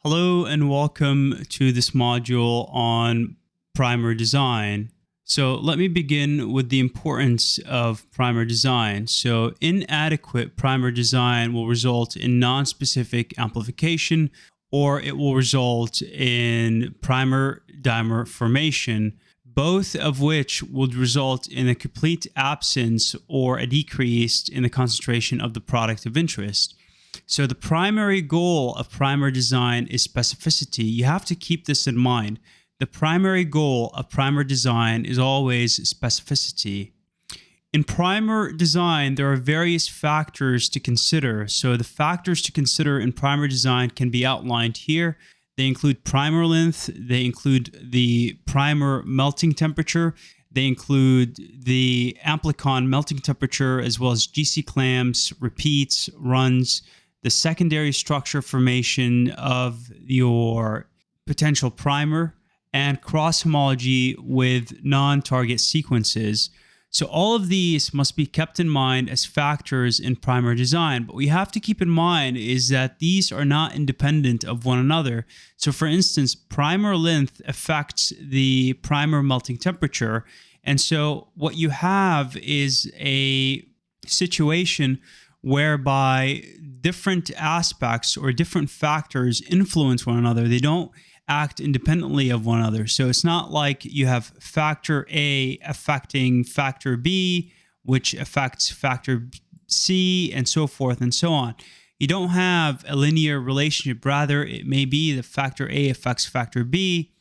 Hello and welcome to this module on primer design. So let me begin with the importance of primer design. So inadequate primer design will result in non-specific amplification, or it will result in primer dimer formation, both of which would result in a complete absence or a decrease in the concentration of the product of interest. So the primary goal of primer design is specificity. You have to keep this in mind. The primary goal of primer design is always specificity. In primer design, there are various factors to consider. So the factors to consider in primer design can be outlined here. They include primer length, they include the primer melting temperature, they include the amplicon melting temperature, as well as GC clamps, repeats, runs, the secondary structure formation of your potential primer, and cross homology with non-target sequences. So all of these must be kept in mind as factors in primer design. But we have to keep in mind is that these are not independent of one another. So for instance, primer length affects the primer melting temperature. And so what you have is a situation whereby different aspects or different factors influence one another. They don't act independently of one another. So it's not like you have factor A affecting factor B, which affects factor C, and so forth and so on. You don't have a linear relationship. Rather, it may be that factor A affects factor B,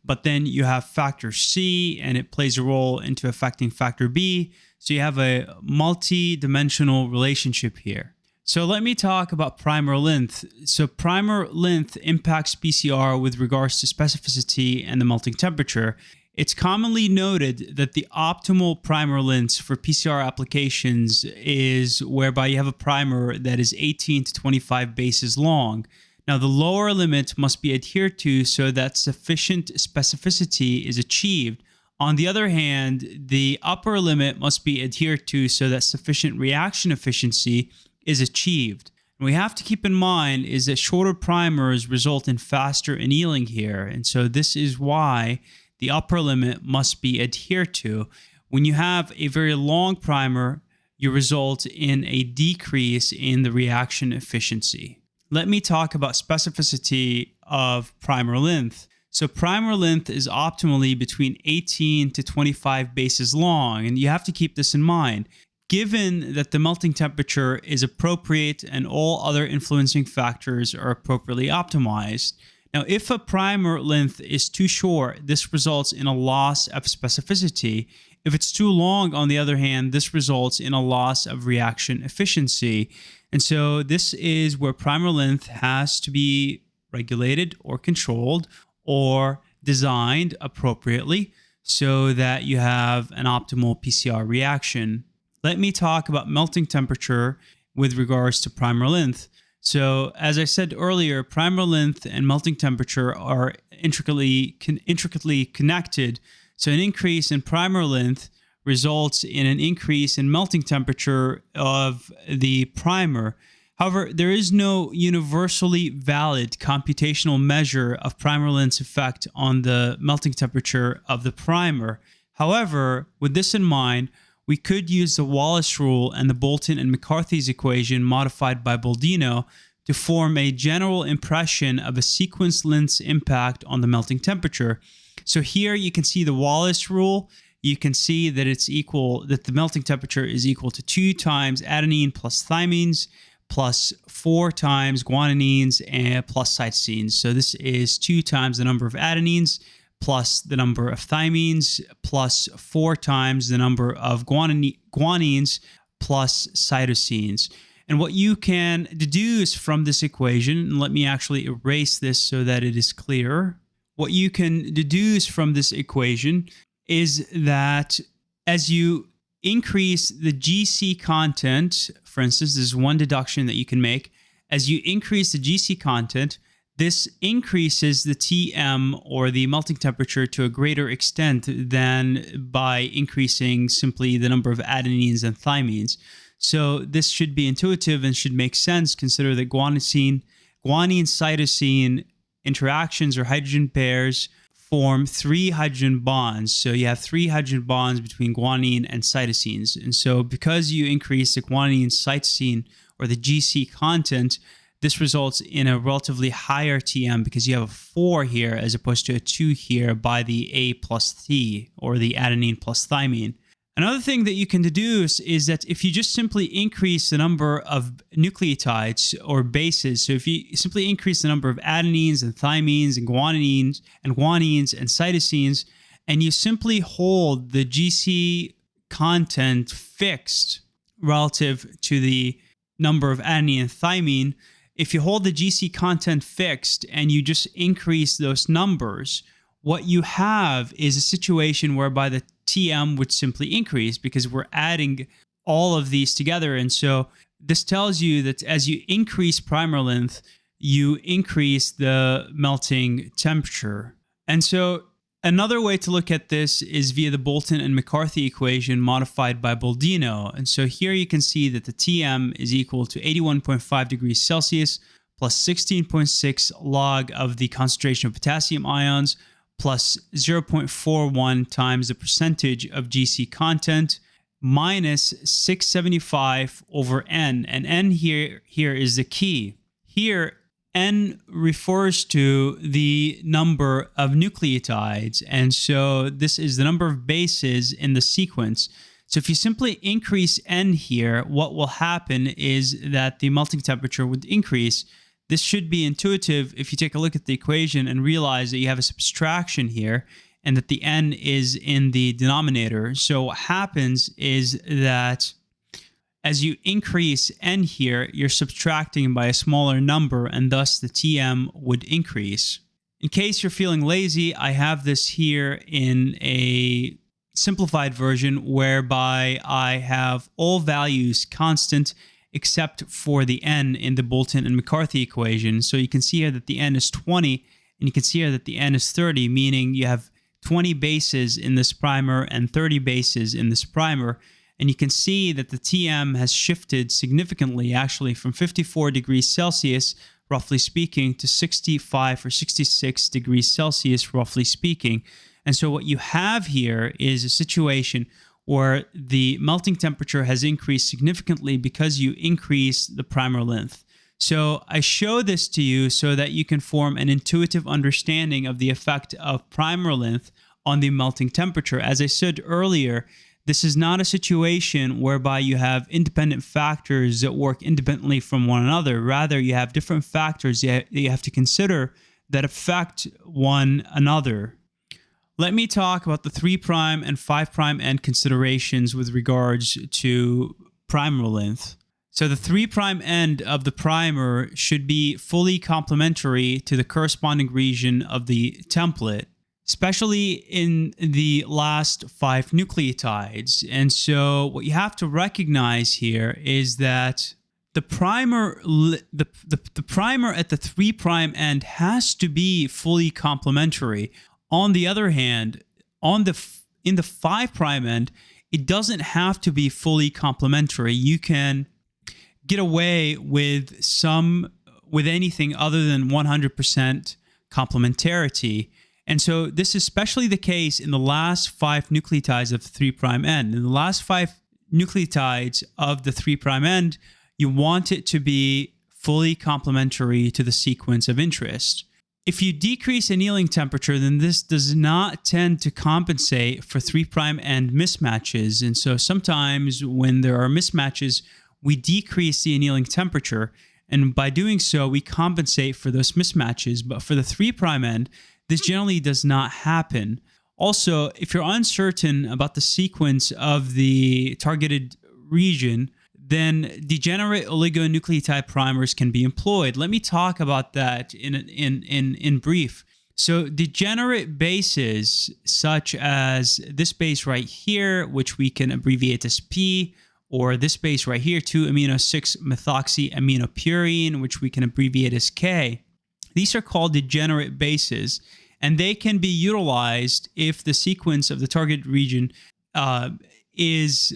but then you have factor C and it plays a role into affecting factor B. So you have a multi-dimensional relationship here. So let me talk about primer length. So primer length impacts PCR with regards to specificity and the melting temperature. It's commonly noted that the optimal primer length for PCR applications is whereby you have a primer that is 18 to 25 bases long. Now, the lower limit must be adhered to so that sufficient specificity is achieved. On the other hand, the upper limit must be adhered to so that sufficient reaction efficiency is achieved. And we have to keep in mind is that shorter primers result in faster annealing here. And so this is why the upper limit must be adhered to. When you have a very long primer, you result in a decrease in the reaction efficiency. Let me talk about specificity of primer length. So primer length is optimally between 18 to 25 bases long, and you have to keep this in mind. Given that the melting temperature is appropriate and all other influencing factors are appropriately optimized. Now, if a primer length is too short, this results in a loss of specificity. If it's too long, on the other hand, this results in a loss of reaction efficiency. And so this is where primer length has to be regulated or controlled or designed appropriately so that you have an optimal PCR reaction. Let me talk about melting temperature with regards to primer length. So as I said earlier, primer length and melting temperature are intricately connected. So an increase in primer length results in an increase in melting temperature of the primer. However, there is no universally valid computational measure of primer length's effect on the melting temperature of the primer. However, with this in mind, we could use the Wallace rule and the Bolton and McCarthy's equation modified by Boldino to form a general impression of a sequence length's impact on the melting temperature. So here you can see the Wallace rule. You can see that the melting temperature is equal to 2 times adenine plus thymines plus 4 times guanines and plus cytosines. So this is 2 times the number of adenines plus the number of thymines, plus 4 times the number of guanines, plus cytosines. And what you can deduce from this equation, and let me actually erase this so that it is clearer. What you can deduce from this equation is that as you increase the GC content, for instance, this is one deduction that you can make. As you increase the GC content, this increases the TM, or the melting temperature, to a greater extent than by increasing simply the number of adenines and thymines. So this should be intuitive and should make sense. Consider that guanine, cytosine, interactions or hydrogen pairs form 3 hydrogen bonds. So you have 3 hydrogen bonds between guanine and cytosines. And so because you increase the guanine cytosine or the GC content, this results in a relatively higher TM because you have a 4 here as opposed to a 2 here by the A plus T, or the adenine plus thymine. Another thing that you can deduce is that if you just simply increase the number of nucleotides or bases, so if you simply increase the number of adenines and thymines and guanines and cytosines, and you simply hold the GC content fixed relative to the number of adenine and thymine, if you hold the GC content fixed and you just increase those numbers, what you have is a situation whereby the TM would simply increase because we're adding all of these together. And so this tells you that as you increase primer length, you increase the melting temperature. And so another way to look at this is via the Boulton and McCarthy equation modified by Boldino. And so here you can see that the TM is equal to 81.5 degrees Celsius plus 16.6 log of the concentration of potassium ions plus 0.41 times the percentage of GC content minus 675 over N. And N here is the key. Here, N refers to the number of nucleotides, and so this is the number of bases in the sequence. So if you simply increase N here, what will happen is that the melting temperature would increase. This should be intuitive if you take a look at the equation and realize that you have a subtraction here and that the N is in the denominator. So what happens is that as you increase N here, you're subtracting by a smaller number, and thus the TM would increase. In case you're feeling lazy, I have this here in a simplified version whereby I have all values constant except for the N in the Boulton and McCarthy equation. So you can see here that the N is 20, and you can see here that the N is 30, meaning you have 20 bases in this primer and 30 bases in this primer. And you can see that the TM has shifted significantly, actually, from 54 degrees Celsius, roughly speaking, to 65 or 66 degrees Celsius, roughly speaking. And so what you have here is a situation where the melting temperature has increased significantly because you increase the primer length. So I show this to you so that you can form an intuitive understanding of the effect of primer length on the melting temperature. As I said earlier, this is not a situation whereby you have independent factors that work independently from one another. Rather, you have different factors that you have to consider that affect one another. Let me talk about the 3' and 5' end considerations with regards to primer length. So the 3' end of the primer should be fully complementary to the corresponding region of the template, especially in the last 5 nucleotides. And so what you have to recognize here is that the primer the primer at the 3' end has to be fully complementary. On the other hand, in the 5' end, it doesn't have to be fully complementary. You can get away with anything other than 100% complementarity. And so this is especially the case in the last 5 nucleotides of the 3' end. In the last 5 nucleotides of the 3' end, you want it to be fully complementary to the sequence of interest. If you decrease annealing temperature, then this does not tend to compensate for 3' end mismatches. And so sometimes when there are mismatches, we decrease the annealing temperature. And by doing so, we compensate for those mismatches. But for the 3' end, this generally does not happen. Also, if you're uncertain about the sequence of the targeted region, then degenerate oligonucleotide primers can be employed. Let me talk about that in brief. So degenerate bases such as this base right here, which we can abbreviate as P, or this base right here, 2-amino-6-methoxyaminopurin, which we can abbreviate as K. These are called degenerate bases, and they can be utilized if the sequence of the target region is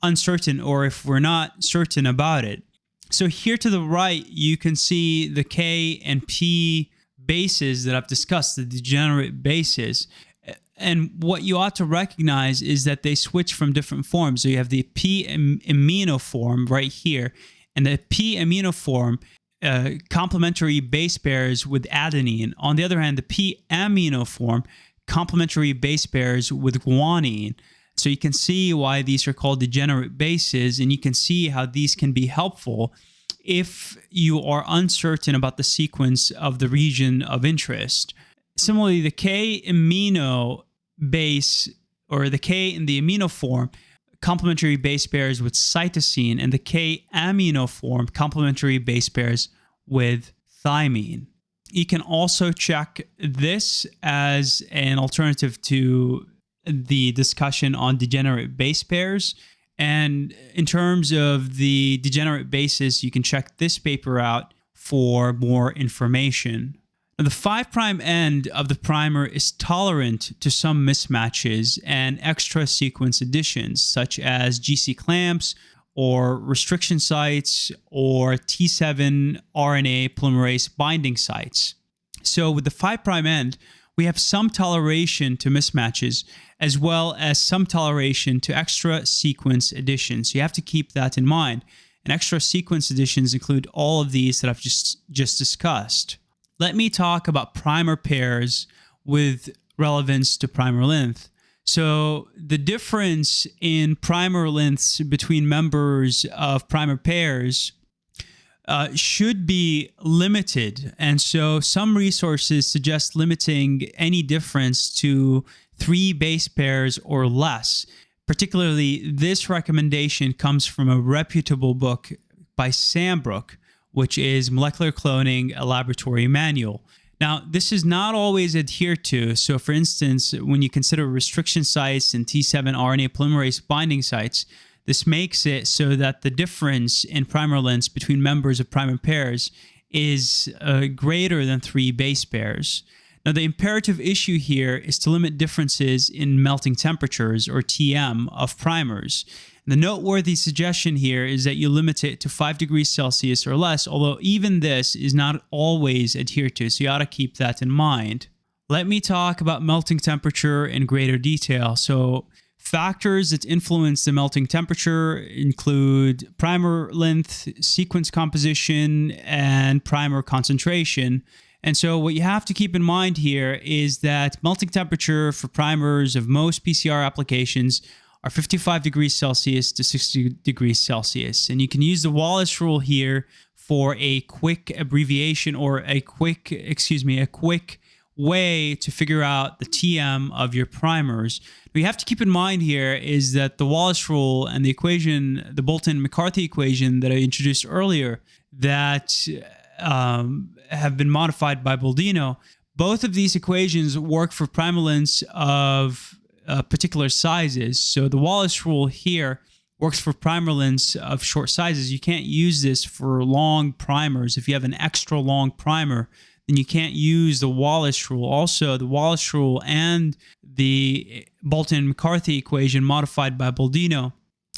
uncertain, or if we're not certain about it. So here to the right, you can see the K and P bases that I've discussed, the degenerate bases. And what you ought to recognize is that they switch from different forms. So you have the P amino form right here, and the P amino form complementary base pairs with adenine. On the other hand, the P amino form complementary base pairs with guanine. So you can see why these are called degenerate bases, and you can see how these can be helpful if you are uncertain about the sequence of the region of interest. Similarly, the K amino base, or the K in the amino form, complementary base pairs with cytosine, and the K amino form, complementary base pairs with thymine. You can also check this as an alternative to the discussion on degenerate base pairs. And in terms of the degenerate bases, you can check this paper out for more information. Now, the 5' end of the primer is tolerant to some mismatches and extra sequence additions, such as GC clamps or restriction sites or T7 RNA polymerase binding sites. So with the 5' end, we have some toleration to mismatches as well as some toleration to extra sequence additions. So you have to keep that in mind. And extra sequence additions include all of these that I've just discussed. Let me talk about primer pairs with relevance to primer length. So the difference in primer lengths between members of primer pairs should be limited. And so some resources suggest limiting any difference to 3 base pairs or less. Particularly, this recommendation comes from a reputable book by Sambrook, which is Molecular Cloning, a Laboratory Manual. Now, this is not always adhered to. So for instance, when you consider restriction sites and T7 RNA polymerase binding sites, this makes it so that the difference in primer lengths between members of primer pairs is greater than 3 base pairs. Now, the imperative issue here is to limit differences in melting temperatures, or TM, of primers. And the noteworthy suggestion here is that you limit it to 5 degrees Celsius or less, although even this is not always adhered to, so you ought to keep that in mind. Let me talk about melting temperature in greater detail. So factors that influence the melting temperature include primer length, sequence composition, and primer concentration. And so what you have to keep in mind here is that melting temperature for primers of most PCR applications are 55 degrees Celsius to 60 degrees Celsius. And you can use the Wallace rule here for a quick abbreviation, or a quick way to figure out the TM of your primers. What you have to keep in mind here is that the Wallace rule and the equation, the Bolton-McCarthy equation that I introduced earlier, that have been modified by Boldino, both of these equations work for primer lengths of particular sizes. So the Wallace rule here works for primer lengths of short sizes. You can't use this for long primers. If you have an extra long primer, then you can't use the Wallace rule. Also, the Wallace rule and the Bolton-McCarthy equation modified by Boldino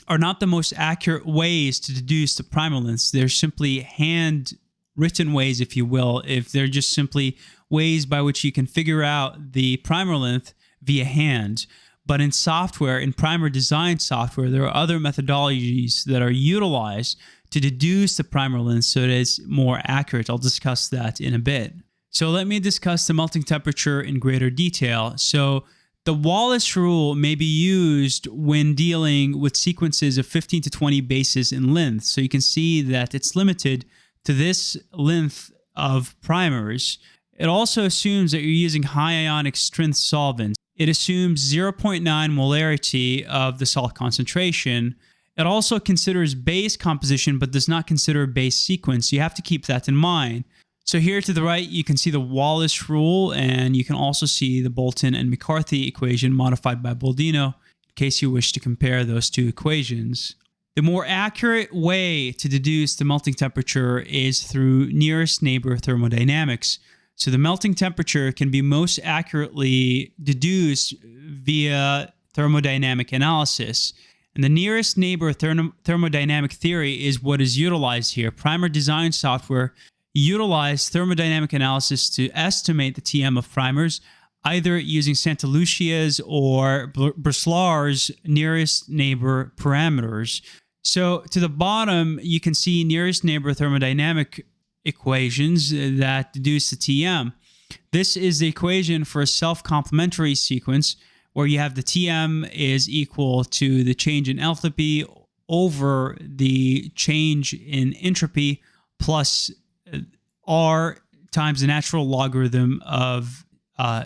are not the most accurate ways to deduce the primer lengths. They're simply handwritten ways, if you will, if they're just simply ways by which you can figure out the primer length via hand. But in software, in primer design software, there are other methodologies that are utilized to deduce the primer length so that it's more accurate. I'll discuss that in a bit. So let me discuss the melting temperature in greater detail. So the Wallace rule may be used when dealing with sequences of 15 to 20 bases in length. So you can see that it's limited to this length of primers. It also assumes that you're using high ionic strength solvents. It assumes 0.9 molarity of the salt concentration. It also considers base composition, but does not consider base sequence. You have to keep that in mind. So here to the right, you can see the Wallace rule, and you can also see the Bolton and McCarthy equation modified by Boldino, in case you wish to compare those two equations. The more accurate way to deduce the melting temperature is through nearest neighbor thermodynamics. So the melting temperature can be most accurately deduced via thermodynamic analysis. And the nearest neighbor thermodynamic theory is what is utilized here. Primer design software utilized thermodynamic analysis to estimate the TM of primers, either using Santa Lucia's or Breslar's nearest neighbor parameters. So to the bottom, you can see nearest neighbor thermodynamic equations that deduce the TM. This is the equation for a self-complementary sequence where you have the TM is equal to the change in enthalpy over the change in entropy plus R times the natural logarithm of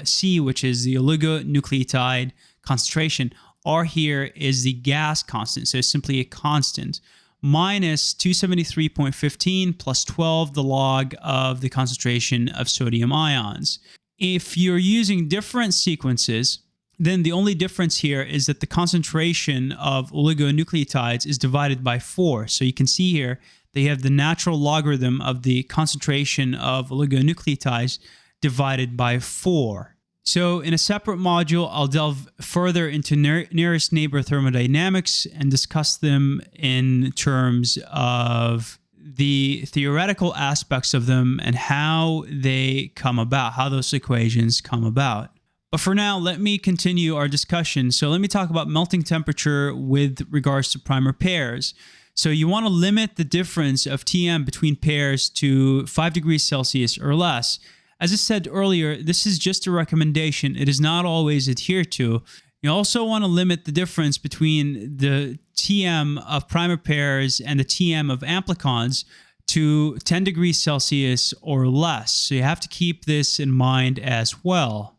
C, which is the oligonucleotide concentration. R here is the gas constant, so it's simply a constant, minus 273.15 plus 12, the log of the concentration of sodium ions. If you're using different sequences, then the only difference here is that the concentration of oligonucleotides is divided by 4. So you can see here that you have the natural logarithm of the concentration of oligonucleotides divided by 4. So in a separate module, I'll delve further into nearest neighbor thermodynamics and discuss them in terms of the theoretical aspects of them and how they come about, how those equations come about. But for now, let me continue our discussion. So let me talk about melting temperature with regards to primer pairs. So you want to limit the difference of TM between pairs to 5 degrees Celsius or less. As I said earlier, this is just a recommendation. It is not always adhered to. You also want to limit the difference between the TM of primer pairs and the TM of amplicons to 10 degrees Celsius or less. So you have to keep this in mind as well.